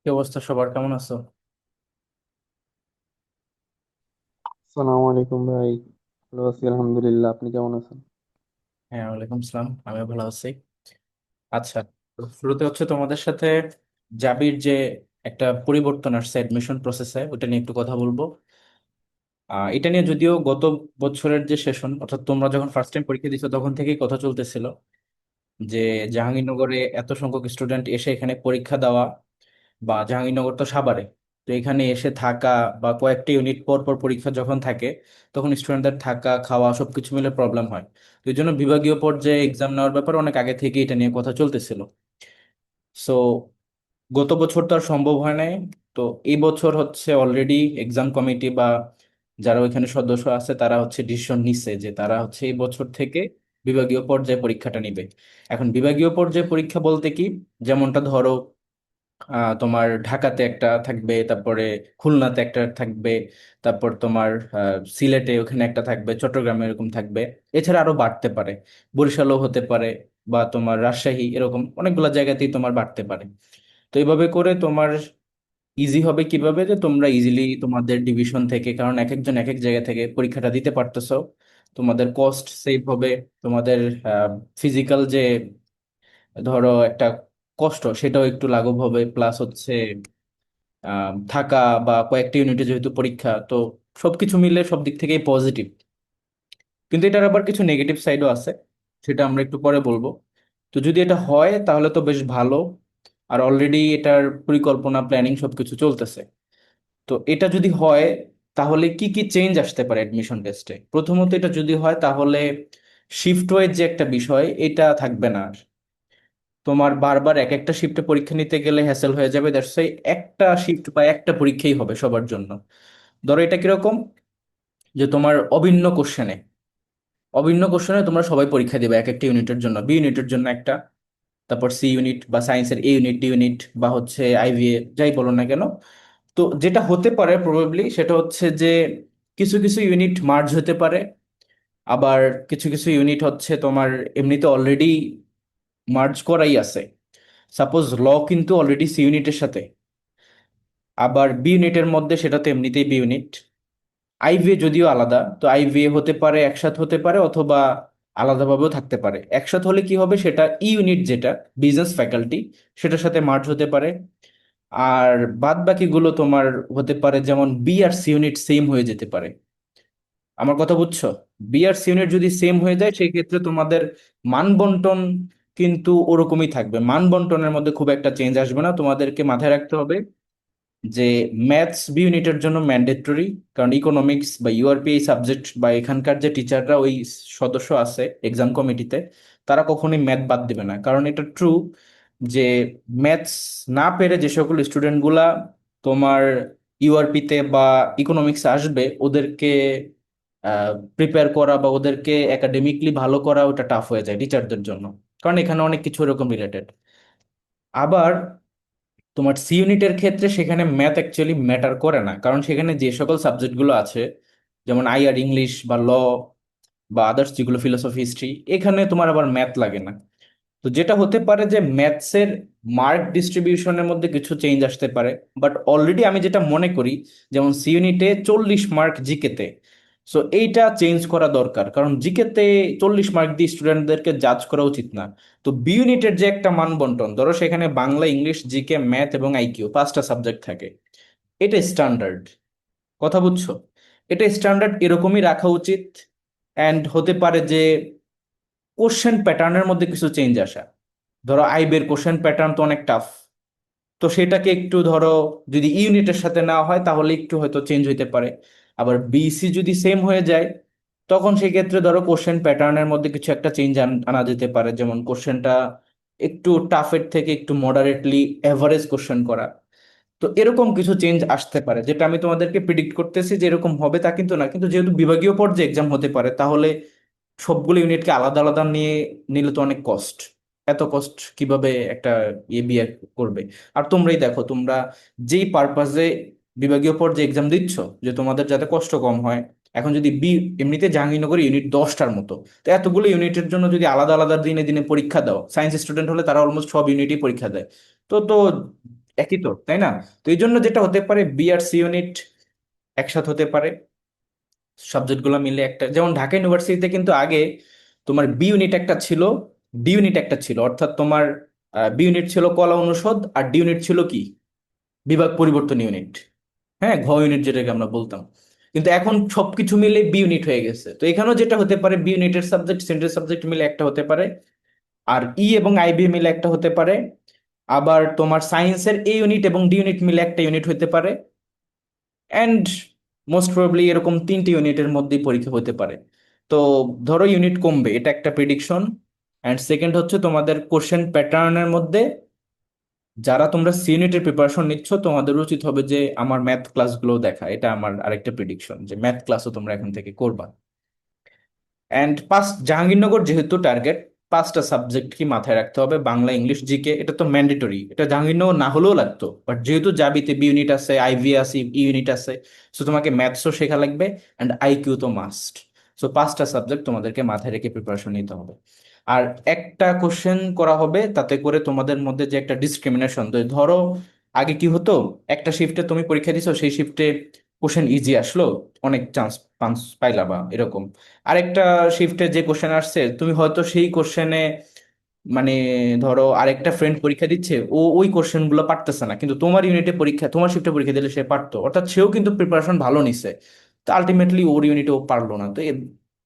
কি অবস্থা, সবার কেমন আছো? আসসালামু আলাইকুম ভাই। ভালো আছি আলহামদুলিল্লাহ, আপনি কেমন আছেন? হ্যাঁ, ওয়ালাইকুম সালাম, আমিও ভালো আছি। আচ্ছা, তো শুরুতে হচ্ছে তোমাদের সাথে জাবির যে একটা পরিবর্তন আসছে অ্যাডমিশন প্রসেসে, ওটা নিয়ে একটু কথা বলবো। এটা নিয়ে যদিও গত বছরের যে সেশন, অর্থাৎ তোমরা যখন ফার্স্ট টাইম পরীক্ষা দিছো তখন থেকেই কথা চলতেছিল যে জাহাঙ্গীরনগরে এত সংখ্যক স্টুডেন্ট এসে এখানে পরীক্ষা দেওয়া, বা জাহাঙ্গীরনগর তো সাভারে, তো এখানে এসে থাকা বা কয়েকটা ইউনিট পর পর পরীক্ষা যখন থাকে তখন স্টুডেন্টদের থাকা খাওয়া সবকিছু মিলে প্রবলেম হয়। তো এই জন্য বিভাগীয় পর্যায়ে এক্সাম নেওয়ার ব্যাপারে অনেক আগে থেকে এটা নিয়ে কথা চলতেছিল। সো গত বছর তো আর সম্ভব হয় নাই। তো এই বছর হচ্ছে অলরেডি এক্সাম কমিটি বা যারা ওইখানে সদস্য আছে তারা হচ্ছে ডিসিশন নিচ্ছে যে তারা হচ্ছে এই বছর থেকে বিভাগীয় পর্যায়ে পরীক্ষাটা নিবে। এখন বিভাগীয় পর্যায়ে পরীক্ষা বলতে কি, যেমনটা ধরো তোমার ঢাকাতে একটা থাকবে, তারপরে খুলনাতে একটা থাকবে, তারপর তোমার সিলেটে ওখানে একটা থাকবে, চট্টগ্রামে এরকম থাকবে। এছাড়া আরো বাড়তে পারে, বরিশালও হতে পারে, বা তোমার রাজশাহী, এরকম অনেকগুলো জায়গাতেই তোমার বাড়তে পারে। তো এইভাবে করে তোমার ইজি হবে কিভাবে, যে তোমরা ইজিলি তোমাদের ডিভিশন থেকে, কারণ এক একজন এক এক জায়গা থেকে পরীক্ষাটা দিতে পারতেছো, তোমাদের কস্ট সেভ হবে, তোমাদের ফিজিক্যাল যে ধরো একটা কষ্ট সেটাও একটু লাঘব হবে, প্লাস হচ্ছে থাকা বা কয়েকটা ইউনিটে যেহেতু পরীক্ষা, তো সবকিছু মিলে সব দিক থেকেই পজিটিভ। কিন্তু এটার আবার কিছু নেগেটিভ সাইডও আছে, সেটা আমরা একটু পরে বলবো। তো যদি এটা হয় তাহলে তো বেশ ভালো, আর অলরেডি এটার পরিকল্পনা প্ল্যানিং সবকিছু চলতেছে। তো এটা যদি হয় তাহলে কি কি চেঞ্জ আসতে পারে অ্যাডমিশন টেস্টে? প্রথমত, এটা যদি হয় তাহলে শিফট ওয়াইজ যে একটা বিষয় এটা থাকবে না আর। তোমার বারবার এক একটা শিফটে পরীক্ষা নিতে গেলে হ্যাসেল হয়ে যাবে, দ্যাটস ওয়াই একটা শিফট বা একটা পরীক্ষাই হবে সবার জন্য। ধরো এটা কিরকম, যে তোমার অভিন্ন কোশ্চেনে, অভিন্ন কোশ্চেনে তোমরা সবাই পরীক্ষা দিবে এক একটা ইউনিটের জন্য, বি ইউনিটের জন্য একটা, তারপর সি ইউনিট বা সায়েন্সের এ ইউনিট, ডি ইউনিট, বা হচ্ছে আইভিএ, যাই বলো না কেন। তো যেটা হতে পারে প্রবাবলি সেটা হচ্ছে যে কিছু কিছু ইউনিট মার্জ হতে পারে, আবার কিছু কিছু ইউনিট হচ্ছে তোমার এমনিতে অলরেডি মার্জ করাই আছে। সাপোজ ল কিন্তু অলরেডি সি ইউনিটের সাথে, আবার বি ইউনিটের মধ্যে সেটা তো এমনিতেই বি ইউনিট। আইভিএ যদিও আলাদা, তো আইভিএ হতে পারে একসাথে, হতে পারে অথবা আলাদাভাবেও থাকতে পারে। একসাথে হলে কি হবে, সেটা ই ইউনিট যেটা বিজনেস ফ্যাকাল্টি, সেটার সাথে মার্জ হতে পারে। আর বাদ বাকিগুলো তোমার হতে পারে, যেমন বি আর সি ইউনিট সেম হয়ে যেতে পারে। আমার কথা বুঝছো? বি আর সি ইউনিট যদি সেম হয়ে যায় সেই ক্ষেত্রে তোমাদের মান বন্টন কিন্তু ওরকমই থাকবে, মান বন্টনের মধ্যে খুব একটা চেঞ্জ আসবে না। তোমাদেরকে মাথায় রাখতে হবে যে ম্যাথস বি ইউনিটের জন্য ম্যান্ডেটরি, কারণ ইকোনমিক্স বা ইউআরপি এই সাবজেক্ট বা এখানকার যে টিচাররা ওই সদস্য আছে এক্সাম কমিটিতে, তারা কখনোই ম্যাথ বাদ দিবে না। কারণ এটা ট্রু যে ম্যাথস না পেরে যে সকল স্টুডেন্ট গুলা তোমার ইউআরপিতে বা ইকোনমিক্স আসবে, ওদেরকে প্রিপেয়ার করা বা ওদেরকে একাডেমিকলি ভালো করা ওটা টাফ হয়ে যায় টিচারদের জন্য, কারণ এখানে অনেক কিছু এরকম রিলেটেড। আবার তোমার সি ইউনিটের ক্ষেত্রে সেখানে ম্যাথ অ্যাকচুয়ালি ম্যাটার করে না, কারণ সেখানে যে সকল সাবজেক্টগুলো আছে, যেমন আইআর, ইংলিশ বা ল বা আদার্স যেগুলো ফিলোসফি, হিস্ট্রি, এখানে তোমার আবার ম্যাথ লাগে না। তো যেটা হতে পারে যে ম্যাথসের মার্ক ডিস্ট্রিবিউশনের মধ্যে কিছু চেঞ্জ আসতে পারে। বাট অলরেডি আমি যেটা মনে করি, যেমন সি ইউনিটে 40 মার্ক জিকেতে, সো এইটা চেঞ্জ করা দরকার, কারণ জিকেতে 40 মার্ক দিয়ে স্টুডেন্টদেরকে জাজ করা উচিত না। তো বি ইউনিটের যে একটা মান বন্টন, ধরো সেখানে বাংলা, ইংলিশ, জিকে, ম্যাথ এবং আইকিউ পাঁচটা সাবজেক্ট থাকে, এটা স্ট্যান্ডার্ড। কথা বুঝছো? এটা স্ট্যান্ডার্ড, এরকমই রাখা উচিত। অ্যান্ড হতে পারে যে কোশ্চেন প্যাটার্নের মধ্যে কিছু চেঞ্জ আসা। ধরো আইবের কোশ্চেন প্যাটার্ন তো অনেক টাফ, তো সেটাকে একটু ধরো যদি ইউনিটের সাথে না হয় তাহলে একটু হয়তো চেঞ্জ হইতে পারে। আবার বিসি যদি সেম হয়ে যায় তখন সেই ক্ষেত্রে ধরো কোশ্চেন প্যাটার্নের মধ্যে কিছু একটা চেঞ্জ আনা যেতে পারে, যেমন কোশ্চেনটা একটু টাফের থেকে একটু মডারেটলি এভারেজ কোশ্চেন করা। তো এরকম কিছু চেঞ্জ আসতে পারে, যেটা আমি তোমাদেরকে প্রিডিক্ট করতেছি যে এরকম হবে তা কিন্তু না। কিন্তু যেহেতু বিভাগীয় পর্যায়ে এক্সাম হতে পারে, তাহলে সবগুলো ইউনিটকে আলাদা আলাদা নিয়ে নিলে তো অনেক কস্ট। এত কস্ট কিভাবে একটা বিয়ে করবে? আর তোমরাই দেখো, তোমরা যেই পারপাজে বিভাগীয় পর্যায়ে এক্সাম দিচ্ছ, যে তোমাদের যাতে কষ্ট কম হয়, এখন যদি এমনিতে জাহাঙ্গীরনগর ইউনিট 10টার মতো, তো এতগুলো ইউনিটের জন্য যদি আলাদা আলাদা দিনে দিনে পরীক্ষা দাও, সায়েন্স স্টুডেন্ট হলে তারা অলমোস্ট সব ইউনিটই পরীক্ষা দেয়। তো তো একই তো, তাই না? তো এই জন্য যেটা হতে পারে, বি আর সি ইউনিট একসাথে হতে পারে, সাবজেক্টগুলো মিলে একটা। যেমন ঢাকা ইউনিভার্সিটিতে কিন্তু আগে তোমার বি ইউনিট একটা ছিল, ডি ইউনিট একটা ছিল, অর্থাৎ তোমার বি ইউনিট ছিল কলা অনুষদ, আর ডি ইউনিট ছিল কি, বিভাগ পরিবর্তন ইউনিট। হ্যাঁ, ঘ ইউনিট যেটাকে আমরা বলতাম। কিন্তু এখন সবকিছু মিলে বি ইউনিট হয়ে গেছে। তো এখানেও যেটা হতে পারে, বি ইউনিটের সাবজেক্ট, সেন্ট্রাল সাবজেক্ট মিলে একটা হতে পারে, আর ই এবং আইবি মিলে একটা হতে পারে। আবার তোমার সায়েন্সের এ ইউনিট এবং ডি ইউনিট মিলে একটা ইউনিট হতে পারে। অ্যান্ড মোস্ট প্রবাবলি এরকম তিনটি ইউনিটের মধ্যেই পরীক্ষা হতে পারে। তো ধরো ইউনিট কমবে, এটা একটা প্রিডিকশন। অ্যান্ড সেকেন্ড হচ্ছে তোমাদের কোশ্চেন প্যাটার্নের মধ্যে, যারা তোমরা সি ইউনিটের প্রিপারেশন নিচ্ছ, তোমাদের উচিত হবে যে আমার ম্যাথ ক্লাসগুলো দেখা। এটা আমার আরেকটা প্রিডিকশন, যে ম্যাথ ক্লাসও তোমরা এখন থেকে করবা। অ্যান্ড পাঁচ, জাহাঙ্গীরনগর যেহেতু টার্গেট, পাঁচটা সাবজেক্ট কি মাথায় রাখতে হবে, বাংলা, ইংলিশ, জিকে। এটা তো ম্যান্ডেটরি, এটা জাহাঙ্গীরনগর না হলেও লাগতো, বাট যেহেতু যাবিতে বি ইউনিট আছে, আইভি আছে, ই ইউনিট আছে, সো তোমাকে ম্যাথসও শেখা লাগবে, অ্যান্ড আইকিউ তো মাস্ট। সো পাঁচটা সাবজেক্ট তোমাদেরকে মাথায় রেখে প্রিপারেশন নিতে হবে। আর একটা কোশ্চেন করা হবে, তাতে করে তোমাদের মধ্যে যে একটা ডিসক্রিমিনেশন, ধরো আগে কি হতো, একটা শিফটে তুমি পরীক্ষা দিছো, সেই শিফটে কোশ্চেন ইজি আসলো, অনেক চান্স পাইলা বা এরকম। আরেকটা শিফটে যে কোশ্চেন আসছে, তুমি হয়তো সেই কোশ্চেনে মানে ধরো আরেকটা ফ্রেন্ড পরীক্ষা দিচ্ছে, ও ওই কোশ্চেন গুলো পারতেছে না, কিন্তু তোমার ইউনিটে পরীক্ষা, তোমার শিফটে পরীক্ষা দিলে সে পারতো, অর্থাৎ সেও কিন্তু প্রিপারেশন ভালো নিছে। তো আলটিমেটলি ওর ইউনিটে ও পারলো না। তো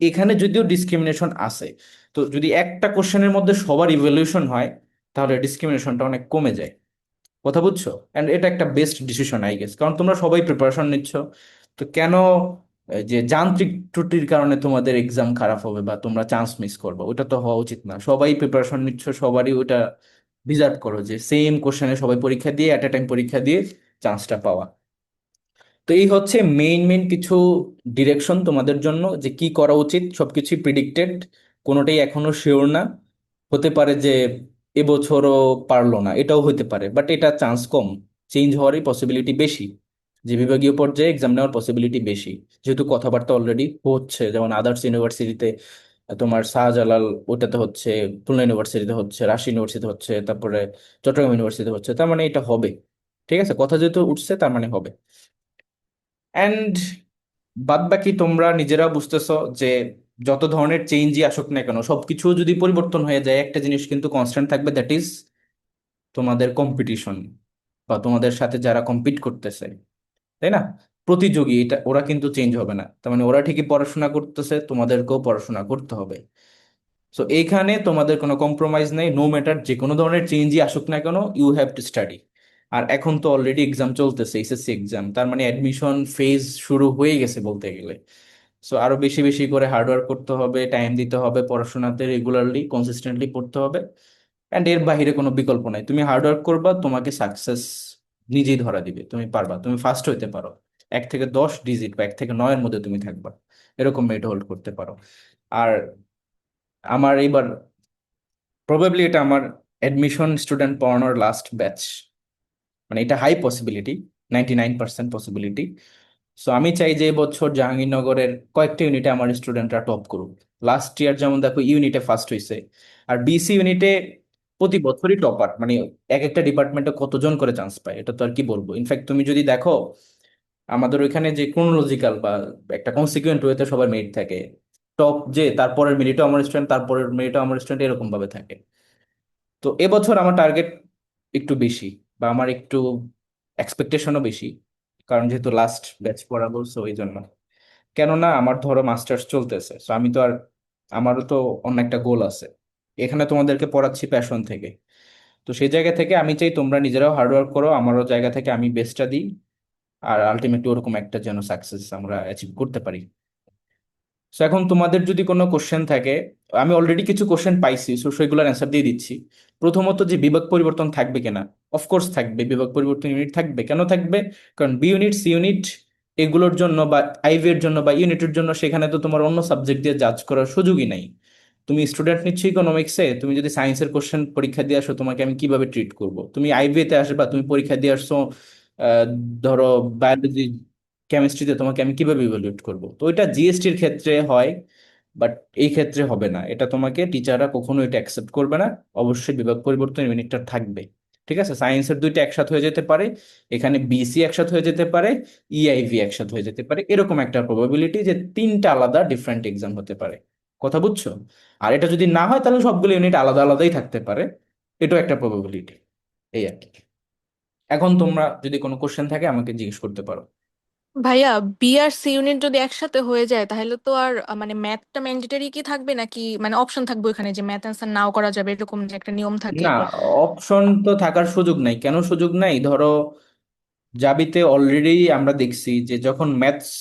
এখানে যদিও ডিসক্রিমিনেশন আছে, তো যদি একটা কোশ্চেনের মধ্যে সবার ইভ্যালুয়েশন হয়, তাহলে ডিসক্রিমিনেশনটা অনেক কমে যায়। কথা বুঝছো? এন্ড এটা একটা বেস্ট ডিসিশন আই গেস, কারণ তোমরা সবাই প্রিপারেশন নিচ্ছ। তো কেন যে যান্ত্রিক ত্রুটির কারণে তোমাদের এক্সাম খারাপ হবে বা তোমরা চান্স মিস করবে, ওটা তো হওয়া উচিত না। সবাই প্রিপারেশন নিচ্ছ, সবারই ওটা ডিজার্ভ করো যে সেম কোশ্চেনে সবাই পরীক্ষা দিয়ে, অ্যাট এ টাইম পরীক্ষা দিয়ে চান্সটা পাওয়া। তো এই হচ্ছে মেইন মেইন কিছু ডিরেকশন তোমাদের জন্য, যে কি করা উচিত। সবকিছুই প্রিডিক্টেড, কোনোটাই এখনো শিওর না। হতে পারে যে এবছরও পারলো না, এটাও হতে পারে, বাট এটা চান্স কম, চেঞ্জ হওয়ারই পসিবিলিটি বেশি, যে বিভাগীয় পর্যায়ে এক্সাম নেওয়ার পসিবিলিটি বেশি। যেহেতু কথাবার্তা অলরেডি হচ্ছে, যেমন আদার্স ইউনিভার্সিটিতে তোমার শাহজালাল, ওটাতে হচ্ছে, খুলনা ইউনিভার্সিটিতে হচ্ছে, রাজশাহী ইউনিভার্সিটিতে হচ্ছে, তারপরে চট্টগ্রাম ইউনিভার্সিটিতে হচ্ছে, তার মানে এটা হবে। ঠিক আছে, কথা যেহেতু উঠছে, তার মানে হবে। অ্যান্ড বাদ বাকি তোমরা নিজেরা বুঝতেছো যে যত ধরনের চেঞ্জই আসুক না কেন, সবকিছু যদি পরিবর্তন হয়ে যায়, একটা জিনিস কিন্তু কনস্ট্যান্ট থাকবে, দ্যাট ইজ তোমাদের কম্পিটিশন, বা তোমাদের সাথে যারা কম্পিট করতেছে, তাই না? প্রতিযোগী, এটা ওরা কিন্তু চেঞ্জ হবে না। তার মানে ওরা ঠিকই পড়াশোনা করতেছে, তোমাদেরকেও পড়াশোনা করতে হবে। সো এইখানে তোমাদের কোনো কম্প্রোমাইজ নেই, নো ম্যাটার যে কোনো ধরনের চেঞ্জই আসুক না কেন, ইউ হ্যাভ টু স্টাডি। আর এখন তো অলরেডি এক্সাম চলতেছে, এসএসসি এক্সাম, তার মানে অ্যাডমিশন ফেজ শুরু হয়ে গেছে বলতে গেলে। সো আরো বেশি বেশি করে হার্ডওয়ার্ক করতে হবে, টাইম দিতে হবে, পড়াশোনাতে রেগুলারলি কনসিস্টেন্টলি পড়তে হবে। অ্যান্ড এর বাইরে কোনো বিকল্প নাই, তুমি হার্ডওয়ার্ক করবা, তোমাকে সাকসেস নিজেই ধরা দিবে, তুমি পারবা, তুমি ফার্স্ট হইতে পারো। 1 থেকে 10 ডিজিট বা 1 থেকে 9-এর মধ্যে তুমি থাকবা, এরকম মেরিট হোল্ড করতে পারো। আর আমার এইবার প্রবাবলি এটা আমার অ্যাডমিশন স্টুডেন্ট পড়ানোর লাস্ট ব্যাচ, মানে এটা হাই পসিবিলিটি, 99% পসিবিলিটি। সো আমি চাই যে এবছর জাহাঙ্গীরনগরের কয়েকটা ইউনিটে আমার স্টুডেন্টরা টপ করুক। লাস্ট ইয়ার যেমন দেখো ইউনিটে ফার্স্ট হয়েছে, আর বিসি ইউনিটে প্রতি বছরই টপার, মানে এক একটা ডিপার্টমেন্টে কতজন করে চান্স পায়, এটা তো আর কি বলবো। ইনফ্যাক্ট তুমি যদি দেখো, আমাদের ওইখানে যে ক্রোনোলজিক্যাল বা একটা কনসিকুয়েন্ট ওয়েতে সবার মেরিট থাকে, টপ যে তারপরের মেরিটও আমার স্টুডেন্ট, তারপরের মেরিটও আমার স্টুডেন্ট, এরকম ভাবে থাকে। তো এবছর আমার টার্গেট একটু বেশি, বা আমার একটু এক্সপেকটেশনও বেশি, কারণ যেহেতু লাস্ট ব্যাচ পড়া বলছো ওই জন্য। কেননা আমার ধরো মাস্টার্স চলতেছে, তো আমি তো আর, আমারও তো অন্য একটা গোল আছে। এখানে তোমাদেরকে পড়াচ্ছি প্যাশন থেকে, তো সেই জায়গা থেকে আমি চাই তোমরা নিজেরাও হার্ডওয়ার্ক করো, আমারও জায়গা থেকে আমি বেস্টটা দিই, আর আলটিমেটলি ওরকম একটা যেন সাকসেস আমরা অ্যাচিভ করতে পারি। সো এখন তোমাদের যদি কোনো কোশ্চেন থাকে, আমি অলরেডি কিছু কোশ্চেন পাইছি, সো সেগুলোর অ্যান্সার দিয়ে দিচ্ছি। প্রথমত, যে বিভাগ পরিবর্তন থাকবে কিনা, অফকোর্স থাকবে, বিভাগ পরিবর্তন ইউনিট থাকবে। কেন থাকবে? কারণ বি ইউনিট, সি ইউনিট এগুলোর জন্য, বা আইভি এর জন্য, বা ইউনিটের জন্য, সেখানে তো তোমার অন্য সাবজেক্ট দিয়ে জাজ করার সুযোগই নাই। তুমি স্টুডেন্ট নিচ্ছ ইকোনমিক্সে, তুমি যদি সায়েন্সের কোশ্চেন পরীক্ষা দিয়ে আসো, তোমাকে আমি কিভাবে ট্রিট করব? তুমি আইভি তে আসবে, তুমি পরীক্ষা দিয়ে আসছো আহ, ধরো বায়োলজি, কেমিস্ট্রিতে, তোমাকে আমি কিভাবে ইভালুয়েট করব? তো এটা জিএসটির ক্ষেত্রে হয়, বাট এই ক্ষেত্রে হবে না। এটা তোমাকে টিচাররা কখনো এটা অ্যাকসেপ্ট করবে না। অবশ্যই বিভাগ পরিবর্তন ইউনিটটা থাকবে। ঠিক আছে, সায়েন্সের দুইটা একসাথে হয়ে যেতে পারে, এখানে বিসি একসাথে হয়ে যেতে পারে, ইআইভি একসাথে হয়ে যেতে পারে, এরকম একটা প্রবাবিলিটি যে তিনটা আলাদা ডিফারেন্ট এক্সাম হতে পারে। কথা বুঝছো? আর এটা যদি না হয় তাহলে সবগুলো ইউনিট আলাদা আলাদাই থাকতে পারে, এটাও একটা প্রবাবিলিটি। এই আর কি। এখন তোমরা যদি কোনো কোশ্চেন থাকে আমাকে জিজ্ঞেস করতে পারো। ভাইয়া, বি আর সি ইউনিট যদি একসাথে হয়ে যায় তাহলে তো আর মানে ম্যাথটা ম্যান্ডেটরি কি থাকবে, নাকি মানে অপশন থাকবে ওখানে যে ম্যাথ অ্যান্সার নাও করা যাবে, এরকম যে একটা নিয়ম থাকে? না, অপশন তো থাকার সুযোগ নাই। কেন সুযোগ নাই? ধরো জাবিতে অলরেডি আমরা দেখছি যে যখন ম্যাথস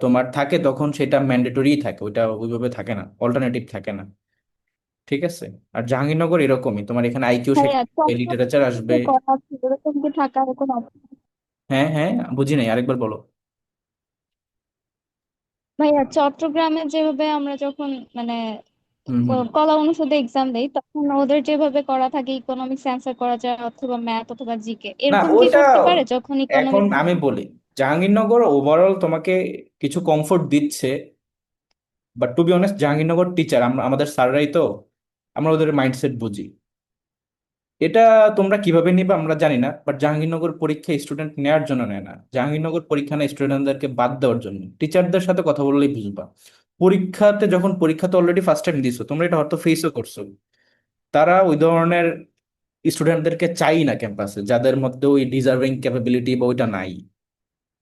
তোমার থাকে তখন সেটা ম্যান্ডেটরি থাকে, ওইটা ওইভাবে থাকে না, অল্টারনেটিভ থাকে না। ঠিক আছে। আর জাহাঙ্গীরনগর এরকমই, তোমার এখানে আইকিউ ভাইয়া শেখাবে, লিটারেচার চট্টগ্রামে আসবে। যে করা ছিল এরকম কি থাকার কোনো option? হ্যাঁ হ্যাঁ, বুঝি নাই, আরেকবার বলো। ভাইয়া চট্টগ্রামে যেভাবে আমরা যখন মানে হুম হুম। কলা অনুষদে এক্সাম দেই তখন ওদের যেভাবে করা থাকে ইকোনমিক্স অ্যান্সার করা যায় অথবা ম্যাথ অথবা জিকে, না এরকম কি ওইটা, করতে পারে যখন এখন ইকোনমিক্স? আমি বলি, জাহাঙ্গীরনগর ওভারঅল তোমাকে কিছু কমফোর্ট দিচ্ছে, but to be honest Jahangirnagar teacher, আমরা আমাদের স্যাররাই তো, আমরা ওদের মাইন্ডসেট বুঝি। এটা তোমরা কিভাবে নিবে আমরা জানি না, বাট জাহাঙ্গীরনগর পরীক্ষা স্টুডেন্ট নেওয়ার জন্য নেয় না, জাহাঙ্গীরনগর পরীক্ষা নেয় স্টুডেন্টদেরকে বাদ দেওয়ার জন্য। টিচারদের সাথে কথা বললেই বুঝবা। পরীক্ষাতে যখন পরীক্ষাতে অলরেডি ফার্স্ট টাইম দিছো, তোমরা এটা হয়তো ফেসও করছো, তারা ওই ধরনের স্টুডেন্টদেরকে চাই না ক্যাম্পাসে, যাদের মধ্যে ওই ডিজার্ভিং ক্যাপাবিলিটি বা ওইটা নাই।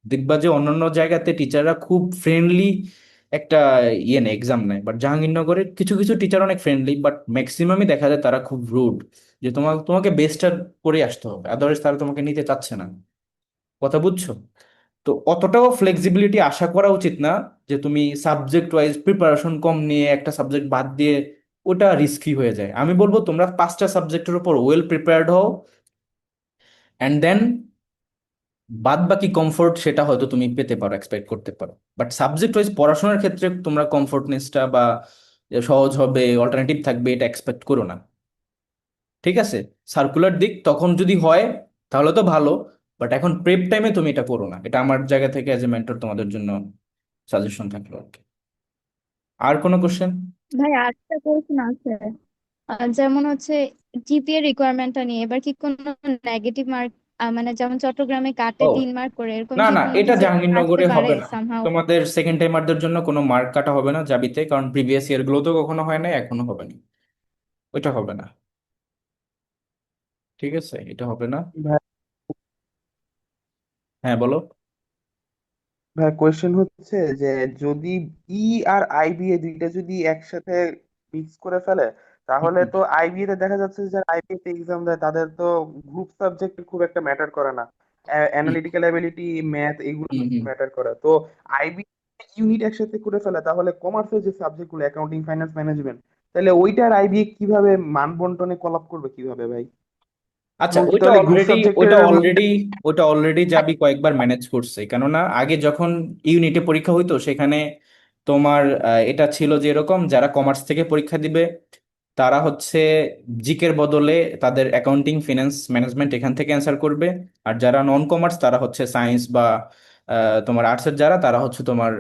দেখবা যে অন্যান্য জায়গাতে টিচাররা খুব ফ্রেন্ডলি একটা ইয়ে নেয়, এক্সাম নেয়, বাট জাহাঙ্গীরনগরের কিছু কিছু টিচার অনেক ফ্রেন্ডলি, বাট ম্যাক্সিমামই দেখা যায় তারা খুব রুড। যে তোমাকে বেস্টটা করে আসতে হবে, আদারওয়াইজ তারা তোমাকে নিতে চাচ্ছে না। কথা বুঝছো? তো অতটাও ফ্লেক্সিবিলিটি আশা করা উচিত না যে তুমি সাবজেক্ট ওয়াইজ প্রিপারেশন কম নিয়ে একটা সাবজেক্ট বাদ দিয়ে, ওটা রিস্কি হয়ে যায়। আমি বলবো তোমরা পাঁচটা সাবজেক্টের উপর ওয়েল প্রিপেয়ার্ড হও, অ্যান্ড দেন বাদ বাকি কমফোর্ট সেটা হয়তো তুমি পেতে পারো, এক্সপেক্ট করতে পারো। বাট সাবজেক্ট ওয়াইজ পড়াশোনার ক্ষেত্রে তোমরা কমফোর্টনেসটা বা যে সহজ হবে, অল্টারনেটিভ থাকবে, এটা এক্সপেক্ট করো না। ঠিক আছে। সার্কুলার দিক তখন যদি হয় তাহলে তো ভালো, বাট এখন প্রেপ টাইমে তুমি এটা করো না, এটা আমার জায়গা থেকে অ্যাজ এ মেন্টর তোমাদের জন্য সাজেশন থাকলো আর কি। আর কোনো কোশ্চেন? ভাই আরেকটা কোয়েশ্চেন আছে। যেমন হচ্ছে জিপিএ রিকোয়ারমেন্টটা নিয়ে এবার কি কোনো নেগেটিভ মার্ক, মানে যেমন চট্টগ্রামে কাটে ও 3 মার্ক করে, এরকম না কি না, কোনো এটা কিছু আসতে জাহাঙ্গীরনগরে পারে হবে না। সামহাও? তোমাদের সেকেন্ড টাইমারদের জন্য কোনো মার্ক কাটা হবে না জাবিতে, কারণ প্রিভিয়াস ইয়ার গুলোতেও কখনো হয় না, এখনো হবে না। ওইটা হবে না। ঠিক আছে, এটা হবে না। ভাই হ্যাঁ বলো। ভাই কোয়েশ্চেন হচ্ছে যে যদি ই আর আইবি এ দুইটা যদি একসাথে মিক্স করে ফেলে, তাহলে হুম তো আইবি তে দেখা যাচ্ছে যে আইবি তে এক্সাম দেয় তাদের তো গ্রুপ সাবজেক্ট খুব একটা ম্যাটার করে না, হুম অ্যানালিটিক্যাল এবিলিটি, ম্যাথ এগুলো হুম হুম। ম্যাটার করে। তো আইবি ইউনিট একসাথে করে ফেলে, তাহলে কমার্সের যে সাবজেক্ট গুলো অ্যাকাউন্টিং, ফাইন্যান্স, ম্যানেজমেন্ট, তাহলে ওইটার আইবি কিভাবে মান বন্টনে কলাপ করবে কিভাবে ভাই? আচ্ছা, এবং কি তাহলে গ্রুপ ওইটা সাবজেক্টের অলরেডি ওইটা অলরেডি যাবি কয়েকবার ম্যানেজ করছে, কেননা আগে যখন ইউনিটে পরীক্ষা হইতো সেখানে তোমার এটা ছিল যে এরকম, যারা কমার্স থেকে পরীক্ষা দিবে তারা হচ্ছে জিকের বদলে তাদের অ্যাকাউন্টিং, ফিনান্স, ম্যানেজমেন্ট এখান থেকে অ্যান্সার করবে। আর যারা নন কমার্স তারা হচ্ছে সায়েন্স বা তোমার আর্টসের যারা, তারা হচ্ছে তোমার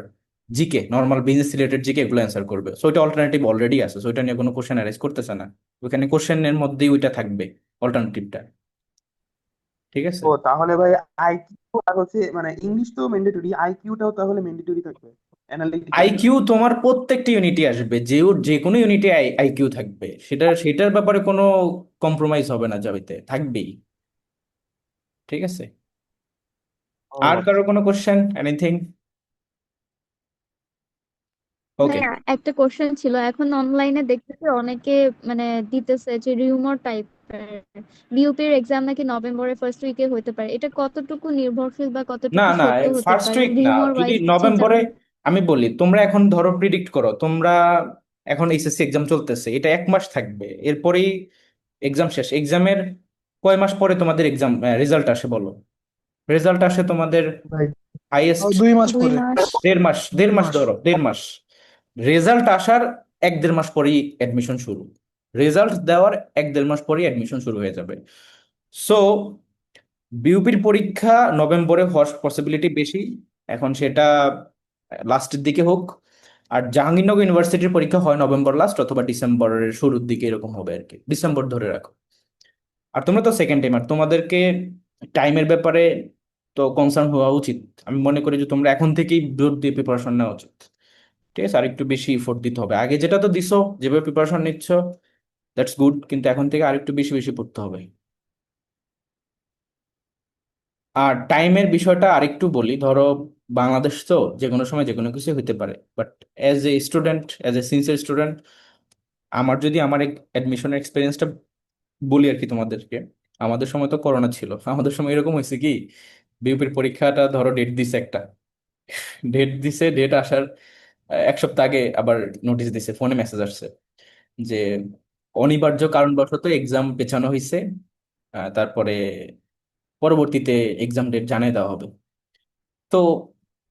GK, normal business related GK, এগুলো অ্যান্সার করবে। সো এটা অল্টারনেটিভ অলরেডি আছে, সো এটা নিয়ে কোনো কোশ্চেন অ্যারাইজ করতেছে না। ওইখানে কোশ্চেনের মধ্যেই ওইটা থাকবে, অল্টারনেটিভটা। ঠিক আছে। ও তাহলে ভাই আইকিউ আর হচ্ছে মানে ইংলিশ তো ম্যান্ডেটরি, আইকিউটাও তাহলে ম্যান্ডেটরি থাকবে, অ্যানালিটিক্যাল। আইকিউ তোমার প্রত্যেকটা ইউনিটে আসবে, যে কোনো ইউনিটে আইকিউ থাকবে, সেটার ব্যাপারে কোনো কম্প্রোমাইজ হবে না, যাবেতে থাকবেই। ঠিক আছে। ও আর কারো আচ্ছা। কোনো কোশ্চেন, এনিথিং? ওকে। হ্যাঁ, একটা কোশ্চেন ছিল। এখন অনলাইনে দেখতেছি অনেকে মানে দিতেছে যে রিউমার টাইপের বিইউপির এক্সাম নাকি নভেম্বরের ফার্স্ট উইকে হতে পারে, এটা কতটুকু নির্ভরশীল বা না কতটুকু না, সত্য হতে ফার্স্ট পারে উইক না, রিউমার যদি ওয়াইজ কিছু নভেম্বরে, জানেন? আমি বলি তোমরা এখন ধরো প্রিডিক্ট করো, তোমরা এখন এইচএসসি এক্সাম চলতেছে, এটা 1 মাস থাকবে, এরপরেই এক্সাম শেষ। এক্সামের কয় মাস পরে তোমাদের এক্সাম রেজাল্ট আসে বলো? রেজাল্ট আসে তোমাদের ভাই হাইয়েস্ট 2 মাস দুই পরে। মাস 1.5 মাস, দেড় দেড় মাস মাস ধরো, 1.5 মাস। রেজাল্ট আসার 1-1.5 মাস পরেই অ্যাডমিশন শুরু, রেজাল্ট দেওয়ার 1-1.5 মাস পরেই অ্যাডমিশন শুরু হয়ে যাবে। সো বিউপির পরীক্ষা নভেম্বরে হওয়ার পসিবিলিটি বেশি, এখন সেটা লাস্টের দিকে হোক। আর জাহাঙ্গীরনগর ইউনিভার্সিটির পরীক্ষা হয় নভেম্বর লাস্ট অথবা ডিসেম্বরের শুরুর দিকে, এরকম হবে আর কি, ডিসেম্বর ধরে রাখো। আর তোমরা তো সেকেন্ড টাইমার, তোমাদেরকে টাইমের ব্যাপারে তো কনসার্ন হওয়া উচিত। আমি মনে করি যে তোমরা এখন থেকেই জোর দিয়ে প্রিপারেশন নেওয়া উচিত। ঠিক আছে, আর একটু বেশি এফোর্ট দিতে হবে। আগে যেটা তো দিছো, যেভাবে প্রিপারেশন নিচ্ছ, দ্যাটস গুড, কিন্তু এখন থেকে আরেকটু বেশি বেশি পড়তে হবে। আর টাইমের বিষয়টা আরেকটু বলি, ধরো বাংলাদেশ তো যে কোনো সময় যে কোনো কিছু হতে পারে, but as a student, as a sincere student, আমার যদি আমার অ্যাডমিশনের এক্সপিরিয়েন্সটা বলি আর কি তোমাদেরকে। আমাদের সময় তো করোনা ছিল, আমাদের সময় এরকম হয়েছে কি, বিউপির পরীক্ষাটা ধরো ডেট দিছে একটা, ডেট দিছে, ডেট আসার এক সপ্তাহ আগে আবার নোটিশ দিছে, ফোনে মেসেজ আসছে যে অনিবার্য কারণবশত এক্সাম পেছানো হয়েছে, তারপরে পরবর্তীতে এক্সাম ডেট জানিয়ে দেওয়া হবে। তো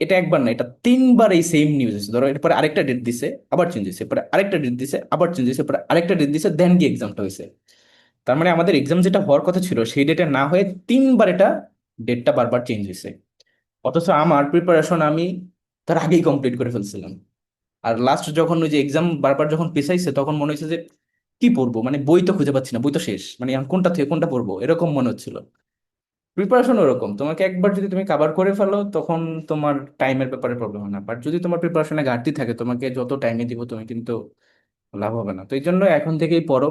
এটা একবার না, এটা তিনবার এই সেম নিউজ এসেছে। ধরো এরপরে আরেকটা ডেট দিছে, আবার চেঞ্জ হয়েছে, পরে আরেকটা ডেট দিছে, আবার চেঞ্জ হয়েছে, পরে আরেকটা ডেট দিছে, দেন কি এক্সামটা হয়েছে। তার মানে আমাদের এক্সাম যেটা হওয়ার কথা ছিল সেই ডেটে না হয়ে তিনবার এটা ডেটটা বারবার চেঞ্জ হয়েছে। অথচ আমার প্রিপারেশন আমি তার আগেই কমপ্লিট করে ফেলছিলাম। আর লাস্ট যখন ওই যে এক্সাম বারবার যখন পেছাইছে, তখন মনে হয়েছে যে কি পড়বো, মানে বই তো খুঁজে পাচ্ছি না, বই তো শেষ, মানে এখন কোনটা থেকে কোনটা পড়বো এরকম মনে হচ্ছিল। প্রিপারেশন ওরকম, তোমাকে একবার যদি তুমি কাভার করে ফেলো তখন তোমার টাইমের ব্যাপারে প্রবলেম হয় না, বাট যদি তোমার প্রিপারেশনে ঘাটতি থাকে, তোমাকে যত টাইমে দিব তুমি কিন্তু লাভ হবে না। তো এই জন্য এখন থেকেই পড়ো,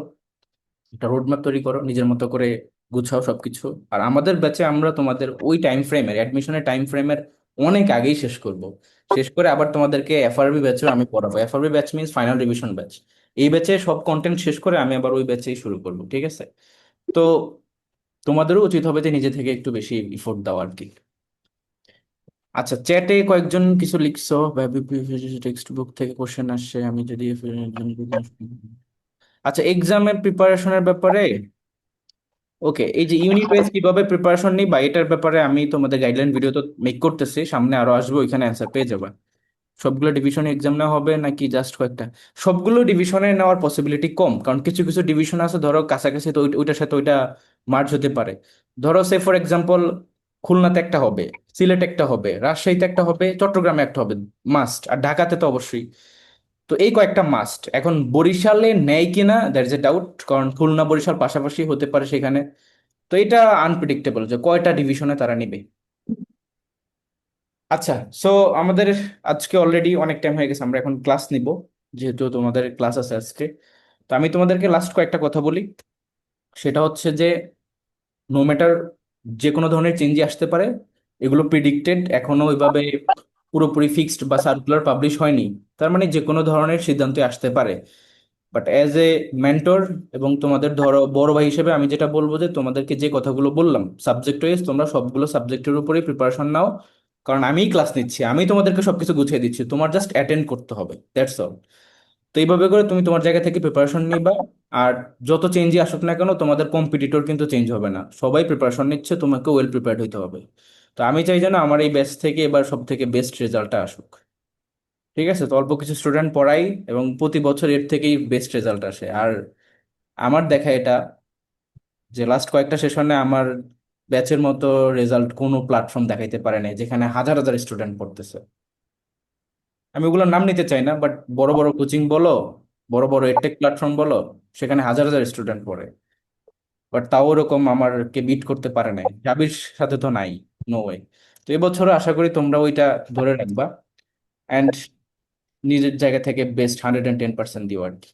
একটা রোডম্যাপ তৈরি করো, নিজের মতো করে গুছাও সবকিছু। আর আমাদের ব্যাচে আমরা তোমাদের ওই টাইম ফ্রেমের, অ্যাডমিশনের টাইম ফ্রেমের অনেক আগেই শেষ করব। শেষ করে আবার তোমাদেরকে এফআরবি ব্যাচেও আমি পড়াবো। FRB batch means final revision batch. এই ব্যাচে সব কন্টেন্ট শেষ করে আমি আবার ওই ব্যাচেই শুরু করব, ঠিক আছে? তো তোমাদেরও উচিত হবে যে নিজে থেকে একটু বেশি ইফোর্ট দেওয়া আর কি। আচ্ছা, চ্যাটে কয়েকজন কিছু লিখছো, টেক্সট বুক থেকে কোশ্চেন আসছে, আমি যদি আচ্ছা এক্সামের প্রিপারেশনের ব্যাপারে, ওকে, এই যে ইউনিট ওয়াইজ কিভাবে প্রিপারেশন নিই বা এটার ব্যাপারে আমি তোমাদের গাইডলাইন ভিডিও তো মেক করতেছি, সামনে আরো আসবো, ওইখানে অ্যান্সার পেয়ে যাবে। সবগুলো ডিভিশনে এক্সাম নেওয়া হবে নাকি জাস্ট কয়েকটা? সবগুলো ডিভিশনে নেওয়ার পসিবিলিটি কম, কারণ কিছু কিছু ডিভিশন আছে ধরো কাছাকাছি, তো ওইটার সাথে ওইটা মার্জ হতে পারে। ধরো সে ফর এক্সাম্পল খুলনাতে একটা হবে, সিলেট একটা হবে, রাজশাহীতে একটা হবে, চট্টগ্রামে একটা হবে, মাস্ট, আর ঢাকাতে তো অবশ্যই। তো এই কয়েকটা মাস্ট। এখন বরিশালে নেয় কিনা দ্যাটস এ ডাউট, কারণ খুলনা বরিশাল পাশাপাশি হতে পারে সেখানে। তো এটা আনপ্রেডিক্টেবল যে কয়টা ডিভিশনে তারা নিবে। আচ্ছা, সো আমাদের আজকে অলরেডি অনেক টাইম হয়ে গেছে, আমরা এখন ক্লাস নিব, যেহেতু তোমাদের ক্লাস আছে আজকে। তো আমি তোমাদেরকে লাস্ট কয়েকটা কথা বলি। সেটা হচ্ছে যে নো ম্যাটার, যে কোনো ধরনের চেঞ্জই আসতে পারে, এগুলো প্রিডিক্টেড, এখনো ওইভাবে পুরোপুরি ফিক্সড বা সার্কুলার পাবলিশ হয়নি। তার মানে যে কোনো ধরনের সিদ্ধান্ত আসতে পারে। বাট অ্যাজ এ মেন্টর এবং তোমাদের ধরো বড় ভাই হিসেবে আমি যেটা বলবো যে তোমাদেরকে যে কথাগুলো বললাম সাবজেক্ট ওয়াইজ, তোমরা সবগুলো সাবজেক্টের উপরেই প্রিপারেশন নাও। কারণ আমিই ক্লাস নিচ্ছি, আমি তোমাদেরকে সবকিছু গুছিয়ে দিচ্ছি, তোমার জাস্ট অ্যাটেন্ড করতে হবে, দ্যাটস অল। তো এইভাবে করে তুমি তোমার জায়গা থেকে প্রিপারেশন নিবা। আর যত চেঞ্জই আসুক না কেন, তোমাদের কম্পিটিটর কিন্তু চেঞ্জ হবে না, সবাই প্রিপারেশন নিচ্ছে, তোমাকে ওয়েল প্রিপেয়ার্ড হইতে হবে। তো আমি চাই যেন আমার এই ব্যাচ থেকে এবার সব থেকে বেস্ট রেজাল্টটা আসুক। ঠিক আছে, তো অল্প কিছু স্টুডেন্ট পড়াই এবং প্রতি বছর এর থেকেই বেস্ট রেজাল্ট আসে। আর আমার দেখা এটা যে লাস্ট কয়েকটা সেশনে আমার ব্যাচের মতো রেজাল্ট কোনো প্ল্যাটফর্ম দেখাইতে পারে নাই, যেখানে হাজার হাজার স্টুডেন্ট পড়তেছে। আমি ওগুলোর নাম নিতে চাই না, বাট বড় বড় কোচিং বলো, বড় বড় এডটেক প্ল্যাটফর্ম বলো, সেখানে হাজার হাজার স্টুডেন্ট পড়ে, বাট তাও ওরকম আমারকে বিট করতে পারে নাই। জাবির সাথে তো নাই, নো ওয়ে। তো এবছরও আশা করি তোমরা ওইটা ধরে রাখবা, অ্যান্ড নিজের জায়গা থেকে বেস্ট 110% দিও আর কি।